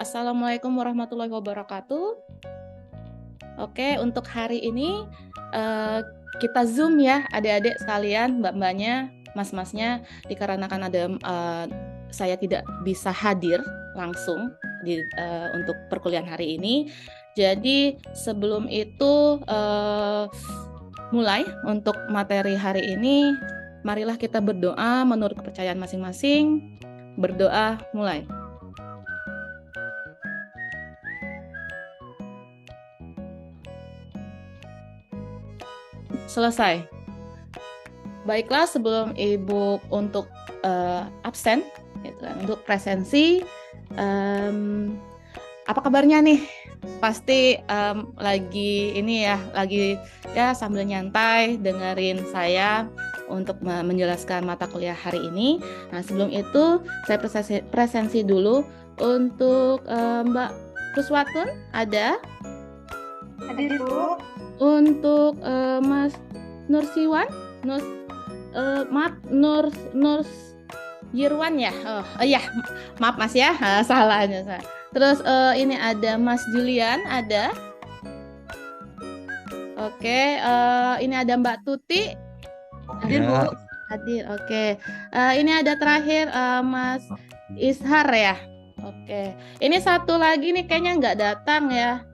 Assalamualaikum warahmatullahi wabarakatuh. Oke, untuk hari ini kita Zoom ya, adik-adik sekalian, mbak-mbaknya, mas-masnya, dikarenakan saya tidak bisa hadir langsung untuk perkuliahan hari ini. Jadi sebelum itu mulai untuk materi hari ini, marilah kita berdoa menurut kepercayaan masing-masing. Berdoa mulai. Selesai. Baiklah, sebelum Ibu untuk absen, gitu kan, untuk presensi, apa kabarnya nih? Pasti lagi ini ya, lagi ya sambil nyantai dengerin saya untuk menjelaskan mata kuliah hari ini. Nah, sebelum itu saya presensi dulu untuk Mbak Kuswatun ada? Hadir, Bu. Untuk Mas Nursiwan, maaf, Nur Yirwan ya. Iya, maaf Mas ya, salah. Terus ini ada Mas Julian, ada. Oke, ini ada Mbak Tuti. Hadir, Bu. Hadir, oke. Ini ada terakhir Mas Ishar ya. Oke, ini satu lagi nih kayaknya nggak datang ya.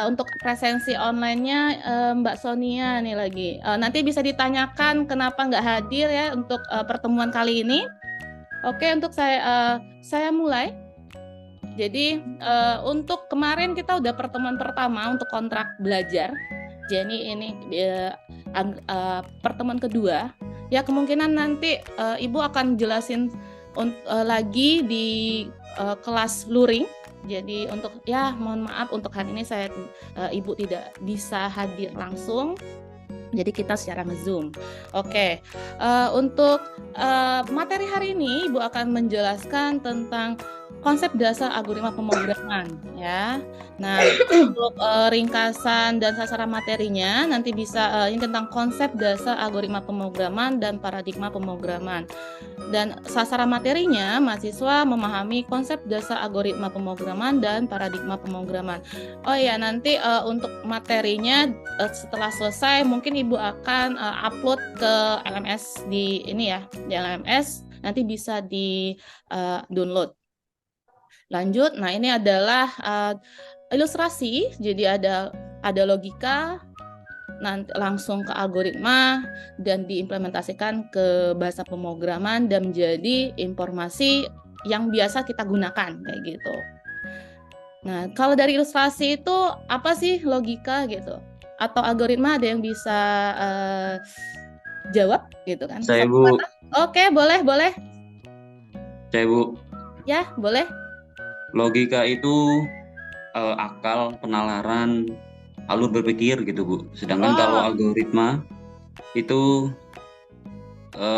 Untuk presensi online-nya Mbak Sonia nih lagi. Nanti bisa ditanyakan kenapa nggak hadir ya untuk pertemuan kali ini. Oke, untuk saya mulai. Jadi untuk kemarin kita udah pertemuan pertama untuk kontrak belajar. Jadi ini pertemuan kedua. Ya kemungkinan nanti Ibu akan jelasin lagi di kelas luring. Jadi untuk mohon maaf untuk hari ini Ibu tidak bisa hadir langsung. Jadi kita secara nge-Zoom. Oke. Untuk materi hari ini Ibu akan menjelaskan tentang konsep dasar algoritma pemrograman ya. Nah, untuk ringkasan dan sasaran materinya nanti bisa ini tentang konsep dasar algoritma pemrograman dan paradigma pemrograman. Dan sasaran materinya mahasiswa memahami konsep dasar algoritma pemrograman dan paradigma pemrograman. Oh ya, nanti untuk materinya setelah selesai mungkin Ibu akan upload ke LMS di ini ya, di LMS nanti bisa di download. Lanjut, nah ini adalah ilustrasi, jadi ada logika, nanti langsung ke algoritma dan diimplementasikan ke bahasa pemrograman dan menjadi informasi yang biasa kita gunakan kayak gitu. Nah, kalau dari ilustrasi itu apa sih logika gitu? Atau algoritma ada yang bisa jawab gitu kan? Saya, Bu. Oke, boleh. Saya, Bu. Ya, boleh. Logika itu akal, penalaran, alur berpikir gitu, Bu. Sedangkan kalau algoritma itu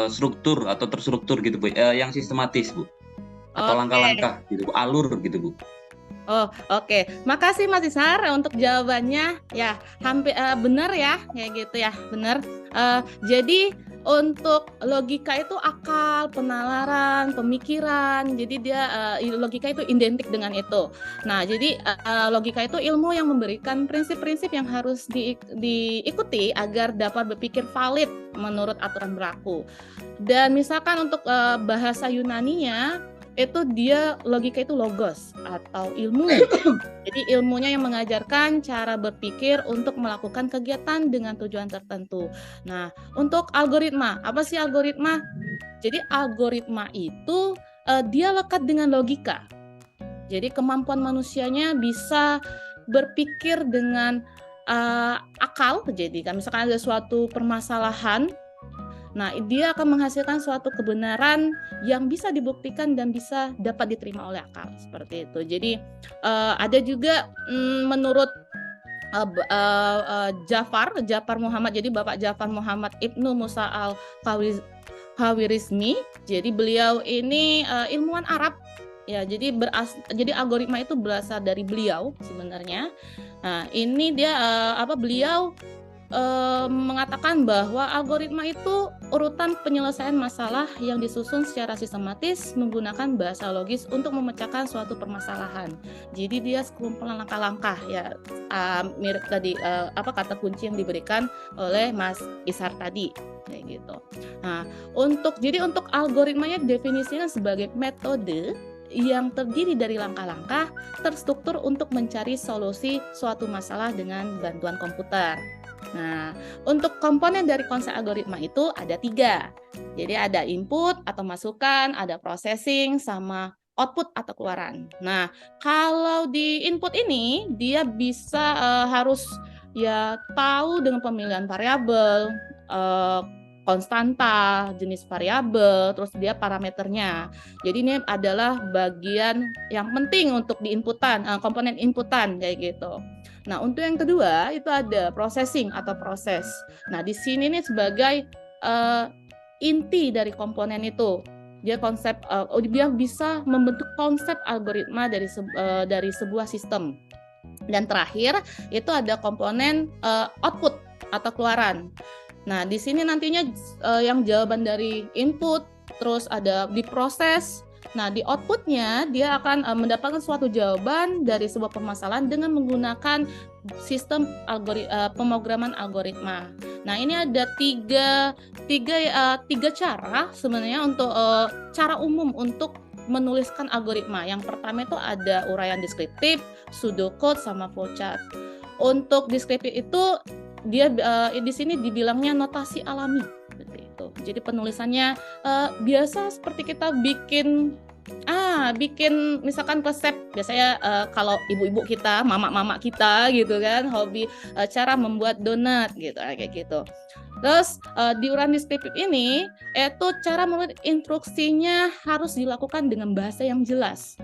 struktur atau terstruktur gitu, Bu. Yang sistematis, Bu. Atau langkah-langkah gitu, Bu. Alur gitu, Bu. Oh, oke. Makasih Mas Ishar untuk jawabannya. Ya, hampir benar ya, kayak gitu ya, benar. Jadi untuk logika itu akal, penalaran, pemikiran. Jadi dia logika itu identik dengan itu. Nah, jadi logika itu ilmu yang memberikan prinsip-prinsip yang harus diikuti agar dapat berpikir valid menurut aturan berlaku. Dan misalkan untuk bahasa Yunaninya itu dia logika itu logos atau ilmu. Jadi ilmunya yang mengajarkan cara berpikir untuk melakukan kegiatan dengan tujuan tertentu. Nah, untuk algoritma, apa sih algoritma? Jadi algoritma itu dia lekat dengan logika. Jadi kemampuan manusianya bisa berpikir dengan akal. Jadi kan misalkan ada suatu permasalahan, nah, dia akan menghasilkan suatu kebenaran yang bisa dibuktikan dan bisa dapat diterima oleh akal seperti itu. Jadi ada juga menurut Ja'far Muhammad, jadi Bapak Ja'far Muhammad Ibnu Musa al-Khawarizmi. Jadi beliau ini ilmuwan Arab. Ya, jadi algoritma itu berasal dari beliau sebenarnya. Nah, ini dia beliau mengatakan bahwa algoritma itu urutan penyelesaian masalah yang disusun secara sistematis menggunakan bahasa logis untuk memecahkan suatu permasalahan. Jadi dia sekumpulan langkah-langkah ya, mirip tadi apa kata kunci yang diberikan oleh Mas Ishar tadi kayak gitu. Nah, untuk algoritmanya definisinya sebagai metode yang terdiri dari langkah-langkah terstruktur untuk mencari solusi suatu masalah dengan bantuan komputer. Nah, untuk komponen dari konsep algoritma itu ada 3. Jadi ada input atau masukan, ada processing, sama output atau keluaran. Nah, kalau di input ini dia bisa harus ya tahu dengan pemilihan variabel, konstanta, jenis variabel, terus dia parameternya. Jadi ini adalah bagian yang penting untuk diinputan, komponen inputan kayak gitu. Nah, untuk yang kedua itu ada processing atau proses. Nah, di sini nih sebagai inti dari komponen itu. Dia bisa membentuk konsep algoritma dari sebuah sistem. Dan terakhir itu ada komponen output atau keluaran. Nah, di sini nantinya yang jawaban dari input, terus ada diproses. Nah, di outputnya dia akan mendapatkan suatu jawaban dari sebuah permasalahan dengan menggunakan sistem pemrograman algoritma. Nah, ini ada tiga cara sebenarnya untuk cara umum untuk menuliskan algoritma. Yang pertama itu ada uraian deskriptif, pseudocode, sama flowchart. Untuk deskriptif itu dia di sini dibilangnya notasi alami seperti itu. Jadi penulisannya biasa seperti kita bikin misalkan resep biasanya kalau ibu-ibu kita, mama-mama kita gitu kan, hobi cara membuat donat gitu kayak gitu. Terus di uraian deskriptif ini itu cara menulis instruksinya harus dilakukan dengan bahasa yang jelas.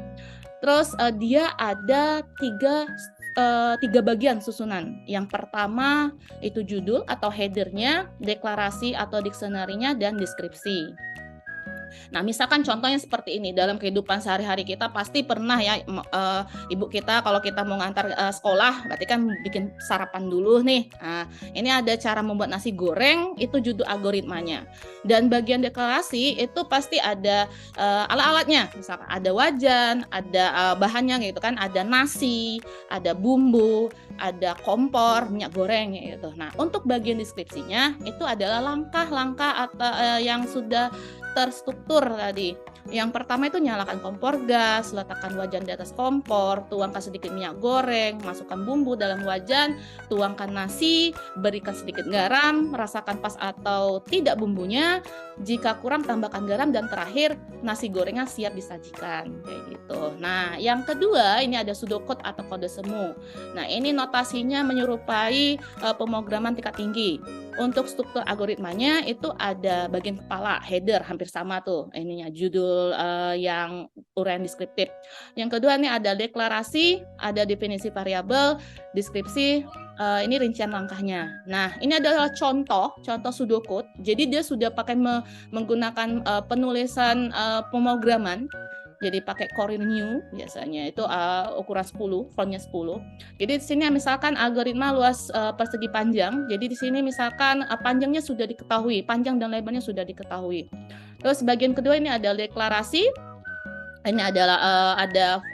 Terus dia ada tiga bagian susunan. Yang pertama itu judul atau headernya, deklarasi atau dictionary-nya, dan deskripsi. Nah, misalkan contohnya seperti ini, dalam kehidupan sehari-hari kita pasti pernah ya, ibu kita kalau kita mau ngantar sekolah, berarti kan bikin sarapan dulu nih. Nah, ini ada cara membuat nasi goreng, itu judul algoritmanya. Dan bagian deklarasi itu pasti ada alat-alatnya, misalkan ada wajan, ada bahannya gitu kan, ada nasi, ada bumbu, ada kompor, minyak goreng gitu. Nah, untuk bagian deskripsinya itu adalah langkah-langkah atau yang sudah terstruktur tadi. Yang pertama itu nyalakan kompor gas, letakkan wajan di atas kompor, tuangkan sedikit minyak goreng, masukkan bumbu dalam wajan, tuangkan nasi, berikan sedikit garam, rasakan pas atau tidak bumbunya, jika kurang tambahkan garam, dan terakhir nasi gorengnya siap disajikan kayak gitu. Nah, yang kedua ini ada pseudocode atau kode semu. Nah, ini notasinya menyerupai pemrograman tingkat tinggi. Untuk struktur algoritmanya itu ada bagian kepala, header, hampir sama tuh ininya, judul yang uraian deskriptif. Yang kedua ini ada deklarasi, ada definisi variabel, deskripsi, ini rincian langkahnya. Nah, ini adalah contoh pseudocode. Jadi dia sudah pakai menggunakan penulisan pemrograman. Jadi pakai Corin New biasanya itu ukuran 10, fontnya 10. Jadi di sini misalkan algoritma luas persegi panjang. Jadi di sini misalkan panjangnya sudah diketahui, panjang dan lebarnya sudah diketahui. Terus bagian kedua ini ada deklarasi. Ini adalah ada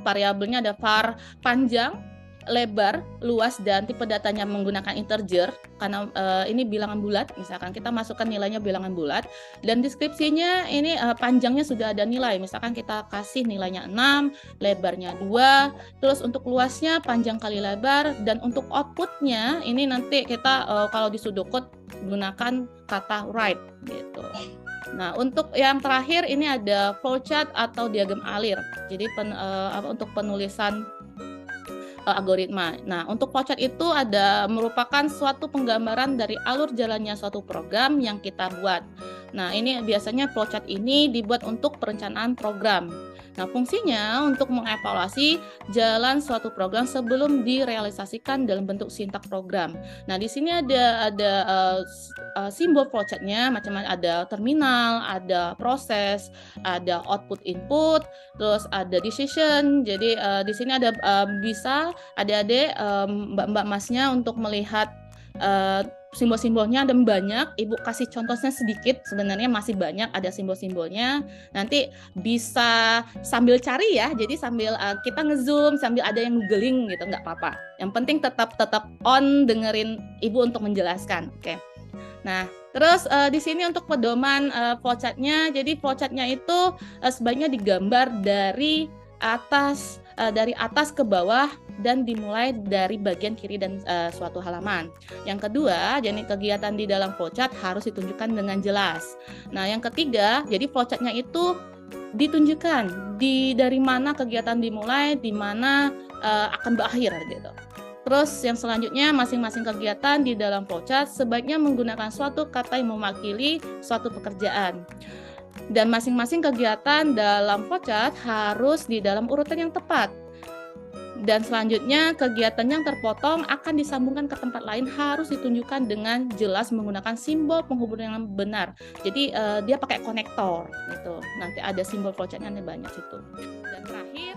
variabelnya ada var panjang, lebar, luas, dan tipe datanya menggunakan integer karena ini bilangan bulat. Misalkan kita masukkan nilainya bilangan bulat, dan deskripsinya ini panjangnya sudah ada nilai. Misalkan kita kasih nilainya 6, lebarnya 2, terus untuk luasnya panjang kali lebar, dan untuk outputnya ini nanti kita kalau di pseudocode gunakan kata write gitu. Nah, untuk yang terakhir ini ada flowchart atau diagram alir. Jadi untuk penulisan algoritma. Nah, untuk flowchart itu merupakan suatu penggambaran dari alur jalannya suatu program yang kita buat. Nah, ini biasanya flowchart ini dibuat untuk perencanaan program. Nah, fungsinya untuk mengevaluasi jalan suatu program sebelum direalisasikan dalam bentuk sintak program. Nah, di sini ada simbol flowchartnya, macam-macam, ada terminal, ada proses, ada output input, terus ada decision. Jadi di sini ada bisa adik-adik mbak-mbak masnya untuk melihat simbol-simbolnya ada banyak, Ibu kasih contohnya sedikit, sebenarnya masih banyak ada simbol-simbolnya. Nanti bisa sambil cari ya, jadi sambil kita nge-zoom, sambil ada yang googling gitu, nggak apa-apa. Yang penting tetap on dengerin Ibu untuk menjelaskan. Oke. Nah, terus di sini untuk pedoman flowchart-nya, jadi flowchart-nya itu sebaiknya digambar dari atas ke bawah dan dimulai dari bagian kiri dan suatu halaman. Yang kedua, jadi kegiatan di dalam flowchart harus ditunjukkan dengan jelas. Nah, yang ketiga, jadi flowchart-nya itu ditunjukkan dari mana kegiatan dimulai, di mana akan berakhir gitu. Terus yang selanjutnya, masing-masing kegiatan di dalam flowchart sebaiknya menggunakan suatu kata yang mewakili suatu pekerjaan. Dan masing-masing kegiatan dalam flowchart harus di dalam urutan yang tepat. Dan selanjutnya, kegiatan yang terpotong akan disambungkan ke tempat lain harus ditunjukkan dengan jelas menggunakan simbol penghubung yang benar. Jadi dia pakai konektor gitu. Nanti ada simbol flowchart-nya banyak situ. Dan terakhir